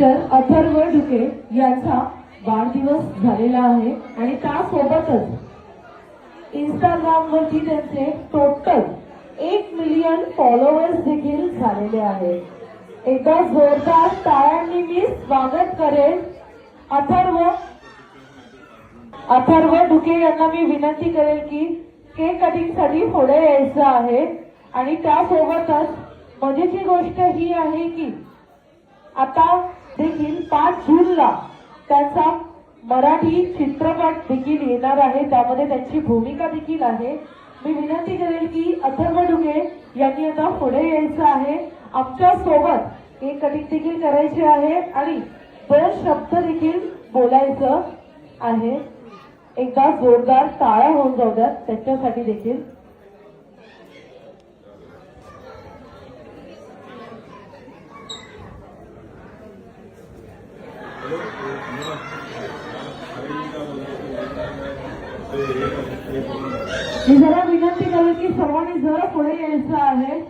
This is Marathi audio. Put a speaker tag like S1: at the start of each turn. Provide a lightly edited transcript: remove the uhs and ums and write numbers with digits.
S1: ऍक्टर अथर्व ढुके यांचा वाढदिवस झालेला आहे आणि त्यासोबतच इंस्टाग्राम वरती त्यांचे टोटल 1 मिलियन फॉलोअर्स देखील झालेले आहेत। एकदा जोरदार टाळ्यांनी मी स्वागत करेन अथर्व ढुके यांना मी विनंती करेल की केक कटिंग साठी पुढे यायचं आहे। आणि त्यासोबतच मजेची गोष्ट ही आहे की आता देखील 5 जूनला त्यांचा मराठी चित्रपट देखील येणार आहे, त्यामध्ये त्यांची भूमिका देखील आहे। मी विनंती करेल की अथर्व ढुके यांनी आता पुढे यायचं आहे, आमच्या सोबत केक कटिंग देखील करायचे आहे आणि 2 शब्द देखील बोलायचं आहे। एकदा जोरदार टाळ्या होऊन जाऊ द्यात त्यांच्यासाठी देखील। मी जरा विनंती करेल की सर्वांनी जरा पुढे यायचं आहे।